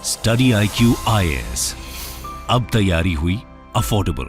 Study IQ IAS, अब तैयारी हुई अफोर्डेबल।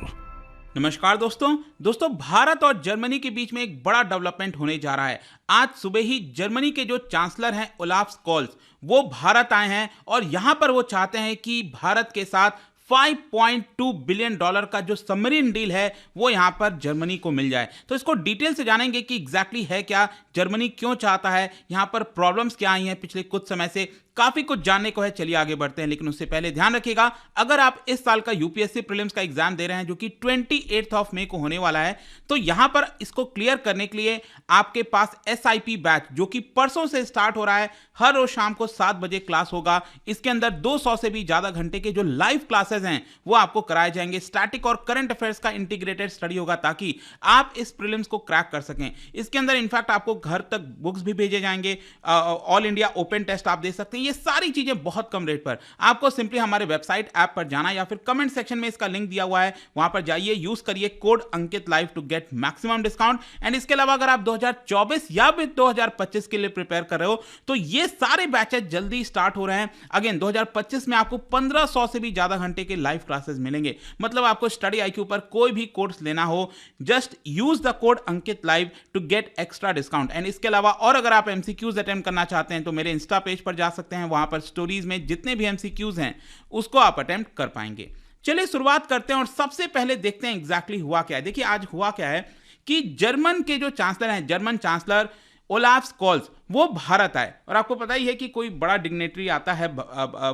नमस्कार दोस्तों भारत और जर्मनी के बीच में एक बड़ा डेवलपमेंट होने जा रहा है। आज सुबह ही जर्मनी के जो चांसलर हैं ओलाफ स्कॉल्स, वो भारत आए हैं और यहां पर वो चाहते हैं कि भारत के साथ $5.2 बिलियन का जो सबमरीन डील है वो यहां पर जर्मनी को मिल जाए। तो इसको डिटेल से जानेंगे कि एग्जैक्टली है क्या, जर्मनी क्यों चाहता है, यहां पर प्रॉब्लम्स क्या आई हैं पिछले कुछ समय से, काफी कुछ जानने को है। चलिए आगे बढ़ते हैं, लेकिन उससे पहले ध्यान रखिएगा, अगर आप इस साल का यूपीएससी प्रीलिम्स का एग्जाम दे रहे हैं जो कि 28 मई को होने वाला है, तो यहां पर इसको क्लियर करने के लिए आपके पास SIP बैच जो कि परसों से स्टार्ट हो रहा है, हर रोज शाम को 7 बजे क्लास होगा। इसके अंदर 200 से भी ज्यादा घंटे के जो लाइव क्लासेस हैं वो आपको कराए जाएंगे। स्टैटिक और करंट अफेयर्स का इंटीग्रेटेड स्टडी होगा ताकि आप इस प्रीलिम्स को क्रैक कर सकें। इसके अंदर इनफैक्ट आपको घर तक बुक्स भी भेजे जाएंगे, ऑल इंडिया ओपन टेस्ट आप दे सकते हैं। ये सारी चीजें बहुत कम रेट पर। आपको सिंपली हमारे वेबसाइट ऐप पर जाना या फिर कमेंट सेक्शन में इसका लिंक दिया हुआ है, वहां पर जाइए, यूज करिए code Ankit live to get maximum discount. And इसके अलावा अगर आप 2024 या फिर 2025 के लिए प्रिपेयर कर रहे हो तो ये सारे बैचेस जल्दी स्टार्ट हो रहे हैं। अगेन 2025 में आपको 1500 से भी ज्यादा घंटे के लाइव क्लासेस मिलेंगे। मतलब आपको स्टडी IQ पर कोई भी कोर्स लेना हो, just use the code Ankit live to get extra discount. And इसके अलावा और अगर आप MCQs अटेम्प्ट करना चाहते हैं तो मेरे इंस्टा पेज पर जा सकते हैं, वहां पर स्टोरीज में जितने भी MCQs हैं उसको आप अटेम्प्ट कर पाएंगे। चलिए शुरुआत करते हैं और सबसे पहले देखते हैं एग्जैक्टली हुआ क्या है। देखिए आज हुआ क्या है कि जर्मन के जो चांसलर हैं, जर्मन चांसलर ओलाफ स्कॉल्स, वो भारत आए। और आपको पता ही है कि कोई बड़ा डिग्नेटरी आता है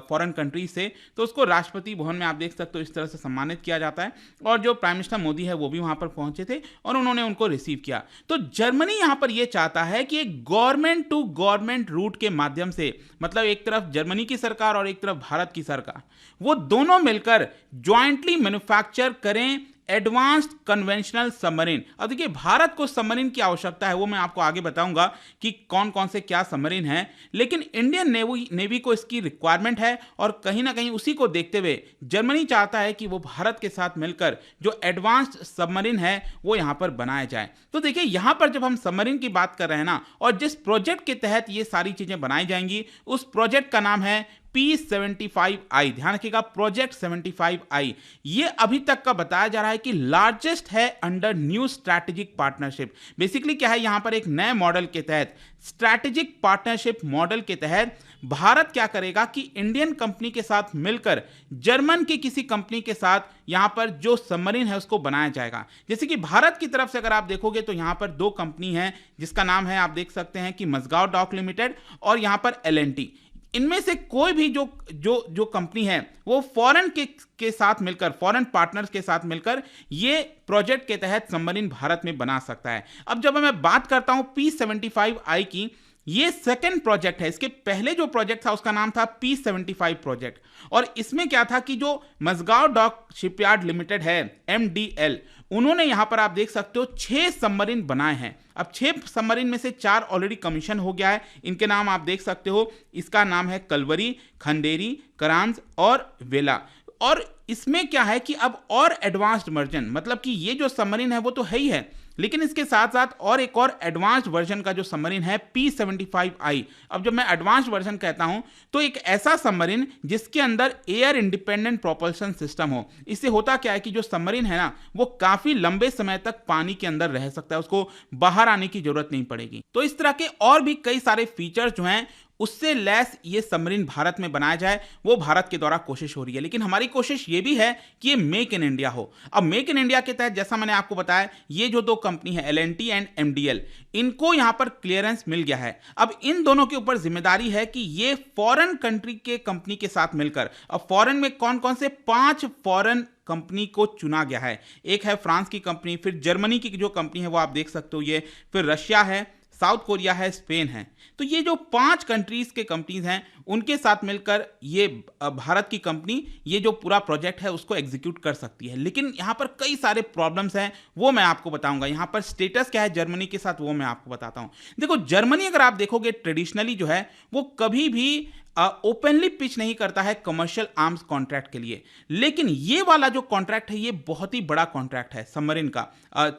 फॉरेन कंट्री से तो उसको राष्ट्रपति भवन में आप देख सकते हो इस तरह से सम्मानित किया जाता है। और जो प्राइम मिनिस्टर मोदी है वो भी वहां पर पहुंचे थे और उन्होंने उनको रिसीव किया। तो जर्मनी यहां पर यह चाहता है कि एक गवर्नमेंट टू गवर्नमेंट रूट के माध्यम से, मतलब एक तरफ जर्मनी की सरकार और एक तरफ भारत की सरकार, वो दोनों मिलकर ज्वाइंटली मैन्युफैक्चर करें एडवांस्ड कन्वेंशनल सबमरीन। अब देखिए भारत को सबमरीन की आवश्यकता है, वो मैं आपको आगे बताऊंगा कि कौन कौन से क्या सबमरीन हैं, लेकिन इंडियन नेवी को इसकी रिक्वायरमेंट है और कहीं ना कहीं उसी को देखते हुए जर्मनी चाहता है कि वो भारत के साथ मिलकर जो एडवांस्ड सबमरीन है वो यहां पर बनाया जाए। तो देखिए यहां पर जब हम सबमरीन की बात कर रहे हैं ना, और जिस प्रोजेक्ट के तहत ये सारी चीजें बनाई जाएंगी उस प्रोजेक्ट का नाम है P75I। ध्यान रखिएगा, प्रोजेक्ट 75I। ये अभी तक का बताया जा रहा है कि लार्जेस्ट है under new strategic partnership. Basically क्या है, यहां पर एक नए मॉडल के तहत, स्ट्रैटेजिक पार्टनरशिप मॉडल के तहत भारत क्या करेगा कि इंडियन कंपनी के साथ मिलकर जर्मन की किसी कंपनी के साथ यहां पर जो सबमरीन है उसको बनाया जाएगा। जैसे कि भारत की तरफ से अगर आप देखोगे तो यहां पर 2 कंपनी है जिसका नाम है, आप देख सकते हैं कि मजगांव डॉक लिमिटेड और यहां पर L&T। इनमें से कोई भी जो कंपनी है वो फॉरेन के साथ मिलकर, फॉरेन पार्टनर्स के साथ मिलकर ये प्रोजेक्ट के तहत सबमरीन भारत में बना सकता है। अब जब मैं बात करता हूं P75I की, ये सेकंड प्रोजेक्ट है। इसके पहले जो प्रोजेक्ट था उसका नाम था P75 प्रोजेक्ट। और इसमें क्या था कि जो मजगांव डॉक शिपयार्ड लिमिटेड है, MDL, उन्होंने यहां पर आप देख सकते हो 6 सबमरीन बनाए हैं। अब 6 सबमरीन में से 4 ऑलरेडी कमीशन हो गया है। इनके नाम आप देख सकते हो, इसका नाम है कलवरी, खंडेरी, करांज और वेला। और इसमें क्या है कि अब और एडवांस्ड वर्जन, मतलब कि ये जो सबमरीन है वो तो है ही है, लेकिन इसके साथ साथ और एक और एडवांस्ड वर्जन का जो सबमरीन है P75I। अब जब मैं एडवांस्ड वर्जन कहता हूं तो एक ऐसा सबमरीन जिसके अंदर एयर इंडिपेंडेंट प्रोपल्शन सिस्टम हो। इससे होता क्या है कि जो सबमरीन है ना वो काफी लंबे समय तक पानी के अंदर रह सकता है, उसको बाहर आने की जरूरत नहीं पड़ेगी। तो इस तरह के और भी कई सारे फीचर्स जो हैं उससे लैस ये सबमरीन भारत में बनाया जाए, वो भारत के द्वारा कोशिश हो रही है। लेकिन हमारी कोशिश ये भी है कि ये मेक इन इंडिया हो। अब मेक इन इंडिया के तहत जैसा मैंने आपको बताया, ये जो 2 कंपनी है L&T एंड MDL, इनको यहां पर क्लियरेंस मिल गया है। अब इन दोनों के ऊपर जिम्मेदारी है कि ये फॉरेन कंट्री के कंपनी के साथ मिलकर, अब फॉरेन में कौन कौन से 5 फॉरेन कंपनी को चुना गया है। एक है फ्रांस की कंपनी, फिर जर्मनी की जो कंपनी है वो आप देख सकते हो ये, फिर रशिया है, साउथ कोरिया है, स्पेन है। तो ये जो 5 कंट्रीज के कंपनीज हैं उनके साथ मिलकर ये भारत की कंपनी ये जो पूरा प्रोजेक्ट है उसको एग्जीक्यूट कर सकती है। लेकिन यहाँ पर कई सारे प्रॉब्लम्स हैं, वो मैं आपको बताऊंगा। यहाँ पर स्टेटस क्या है जर्मनी के साथ वो मैं आपको बताता हूँ। देखो जर्मनी अगर आप देखोगे ट्रेडिशनली जो है वो कभी भी ओपनली पिच नहीं करता है कमर्शियल आर्म्स कॉन्ट्रैक्ट के लिए, लेकिन ये वाला जो कॉन्ट्रैक्ट है ये बहुत ही बड़ा कॉन्ट्रैक्ट है सबमरीन का।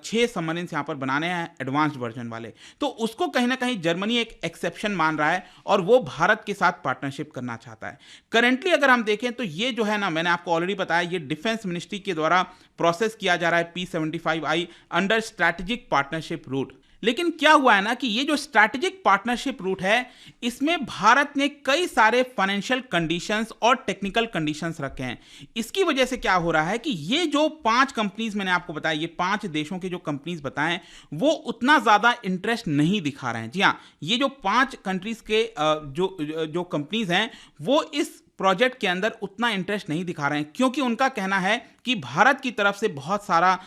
6 सबमरीन यहाँ पर बनाने हैं एडवांस्ड वर्जन वाले, तो उसको कहीं ना कहीं जर्मनी एक एक्सेप्शन मान रहा है और वो भारत के साथ पार्टनरशिप करना चाहता है। करेंटली अगर हम देखें तो ये जो है ना, मैंने आपको ऑलरेडी बताया, ये डिफेंस मिनिस्ट्री के द्वारा प्रोसेस किया जा रहा है P75I under strategic partnership root. लेकिन क्या हुआ है ना कि ये जो स्ट्रैटेजिक पार्टनरशिप रूट है इसमें भारत ने कई सारे फाइनेंशियल कंडीशंस और टेक्निकल कंडीशंस रखे हैं। इसकी वजह से क्या हो रहा है कि ये जो 5 कंपनीज मैंने आपको बताया, ये 5 देशों के जो कंपनीज बताएं, वो उतना ज्यादा इंटरेस्ट नहीं दिखा रहे हैं। जी हाँ, ये जो 5 कंट्रीज के जो कंपनीज हैं वो इस प्रोजेक्ट के अंदर उतना इंटरेस्ट नहीं दिखा रहे हैं, क्योंकि उनका कहना है कि भारत की तरफ से बहुत सारा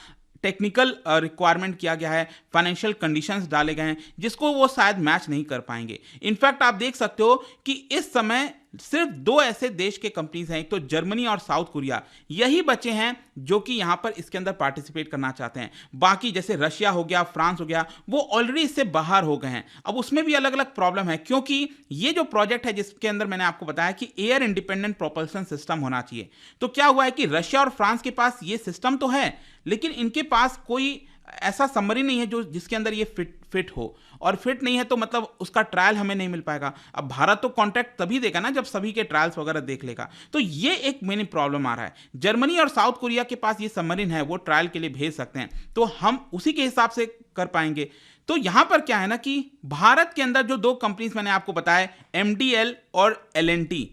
टेक्निकल रिक्वायरमेंट किया गया है, फाइनेंशियल कंडीशंस डाले गए हैं जिसको वो शायद मैच नहीं कर पाएंगे। इनफैक्ट आप देख सकते हो कि इस समय सिर्फ 2 ऐसे देश के कंपनीज हैं, एक तो जर्मनी और साउथ कोरिया, यही बचे हैं जो कि यहां पर इसके अंदर पार्टिसिपेट करना चाहते हैं। बाकी जैसे रशिया हो गया, फ्रांस हो गया, वो ऑलरेडी इससे बाहर हो गए हैं। अब उसमें भी अलग अलग प्रॉब्लम है, क्योंकि ये जो प्रोजेक्ट है जिसके अंदर मैंने आपको बताया कि एयर इंडिपेंडेंट प्रोपल्सन सिस्टम होना चाहिए, तो क्या हुआ है कि रशिया और फ्रांस के पास ये सिस्टम तो है, लेकिन इनके पास कोई ऐसा सबमरीन नहीं है जो जिसके अंदर ये फिट हो, और फिट नहीं है तो मतलब उसका ट्रायल हमें नहीं मिल पाएगा। अब भारत तो कॉन्ट्रैक्ट तभी देगा ना जब सभी के ट्रायल्स वगैरह देख लेगा। तो ये एक मेन प्रॉब्लम आ रहा है। जर्मनी और साउथ कोरिया के पास ये सबमरीन है, वो ट्रायल के लिए भेज सकते हैं, तो हम उसी के हिसाब से कर पाएंगे। तो यहां पर क्या है ना कि भारत के अंदर जो 2 कंपनीज मैंने आपको बताया, MDL और L&T,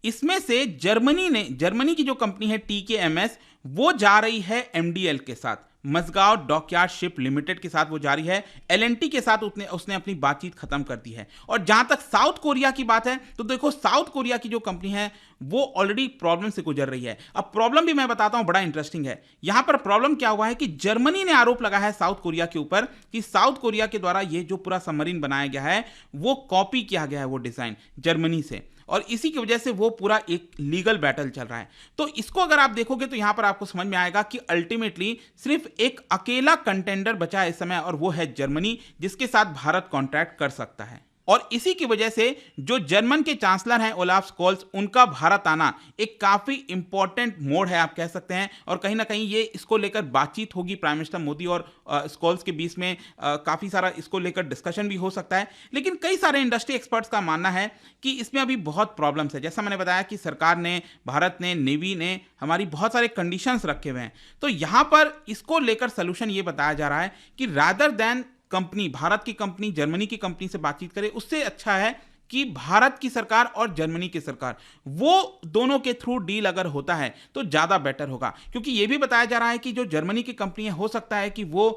इसमें से जर्मनी की जो कंपनी है TKMS, वो जा रही है MDL के साथ, मजगांव डॉकयार्ड शिप लिमिटेड के साथ वो जारी है। L&T के साथ उसने अपनी बातचीत खत्म कर दी है। और जहां तक साउथ कोरिया की बात है, तो देखो साउथ कोरिया की जो कंपनी है वो ऑलरेडी प्रॉब्लम से गुजर रही है। अब प्रॉब्लम भी मैं बताता हूं, बड़ा इंटरेस्टिंग है। यहां पर प्रॉब्लम क्या हुआ है कि जर्मनी ने आरोप लगाया है साउथ कोरिया के ऊपर कि साउथ कोरिया के द्वारा ये जो पूरा सबमरीन बनाया गया है वो कॉपी किया गया है, वो डिजाइन जर्मनी से, और इसी की वजह से वो पूरा एक लीगल बैटल चल रहा है। तो इसको अगर आप देखोगे तो यहां पर आपको समझ में आएगा कि अल्टीमेटली सिर्फ एक अकेला कंटेंडर बचा है इस समय, और वो है जर्मनी, जिसके साथ भारत कॉन्ट्रैक्ट कर सकता है। और इसी की वजह से जो जर्मन के चांसलर हैं ओलाफ स्कोल्स, उनका भारत आना एक काफी इंपॉर्टेंट मोड़ है आप कह सकते हैं, और कहीं ना कहीं ये इसको लेकर बातचीत होगी प्राइम मिनिस्टर मोदी और स्कोल्स के बीच में, काफी सारा इसको लेकर डिस्कशन भी हो सकता है। लेकिन कई सारे इंडस्ट्री एक्सपर्ट्स का मानना है कि इसमें अभी बहुत प्रॉब्लम्स है। जैसा मैंने बताया कि सरकार ने, भारत ने, नेवी ने हमारी बहुत सारे कंडीशंस रखे हुए हैं, तो यहां पर इसको लेकर सोल्यूशन ये बताया जा रहा है कि रादर देन कंपनी, भारत की कंपनी जर्मनी की कंपनी से बातचीत करे, उससे अच्छा है कि भारत की सरकार और जर्मनी की सरकार, वो दोनों के थ्रू डील अगर होता है तो ज़्यादा बेटर होगा। क्योंकि ये भी बताया जा रहा है कि जो जर्मनी की कंपनी है, हो सकता है कि वो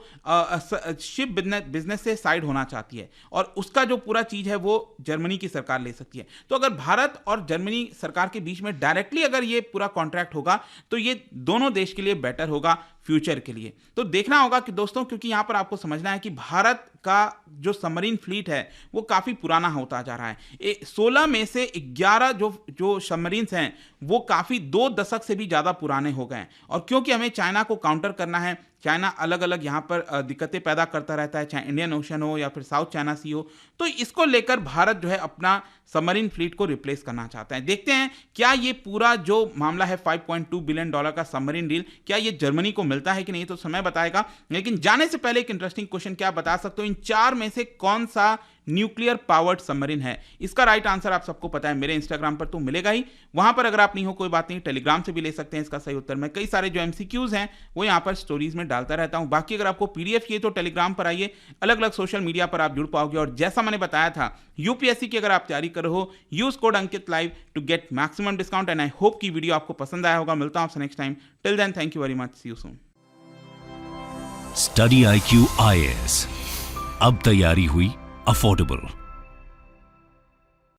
शिप बिजनेस से साइड होना चाहती है, और उसका जो पूरा चीज़ है वो जर्मनी की सरकार ले सकती है। तो अगर भारत और जर्मनी सरकार के बीच में डायरेक्टली अगर ये पूरा कॉन्ट्रैक्ट होगा तो ये दोनों देश के लिए बेटर होगा फ्यूचर के लिए। तो देखना होगा कि दोस्तों, क्योंकि यहां पर आपको समझना है कि भारत का जो सबमरीन फ्लीट है वो काफी पुराना होता जा रहा है। 16 में से 11 जो सबमरीन्स हैं वो काफी 2 दशक से भी ज्यादा पुराने हो गए हैं। और क्योंकि हमें चाइना को काउंटर करना है, चाइना अलग अलग यहाँ पर दिक्कतें पैदा करता रहता है, चाहे इंडियन ओशन हो या फिर साउथ चाइना सी हो, तो इसको लेकर भारत जो है अपना सबमरीन फ्लीट को रिप्लेस करना चाहता है। देखते हैं क्या ये पूरा जो मामला है $5.2 बिलियन का सबमरीन डील, क्या ये जर्मनी को मिलता है कि नहीं, तो समय बताएगा। लेकिन जाने से पहले एक इंटरेस्टिंग क्वेश्चन, क्या बता सकते हो इन 4 में से कौन सा न्यूक्लियर पावर्ड सबमरीन है? इसका राइट आंसर आप सबको पता है, मेरे इंस्टाग्राम पर तो मिलेगा ही, वहां पर अगर आप नहीं हो कोई बात नहीं, टेलीग्राम से भी ले सकते हैं इसका सही उत्तर। मैं कई सारे जो MCQs हैं वो यहाँ पर स्टोरीज में डालता रहता हूं। बाकी अगर आपको PDF चाहिए तो टेलीग्राम पर आइए, अलग अलग सोशल मीडिया पर आप जुड़ पाओगे। और जैसा मैंने बताया था, UPSC की अगर आप तैयारी कर रहे हो, use code Ankit live to get maximum discount. And I hope की वीडियो आपको पसंद आया होगा। मिलता हूं आपसे next time. Till then, thank you very much, see you soon. Study IQ IAS, अब तैयारी हुई अफोर्डेबल।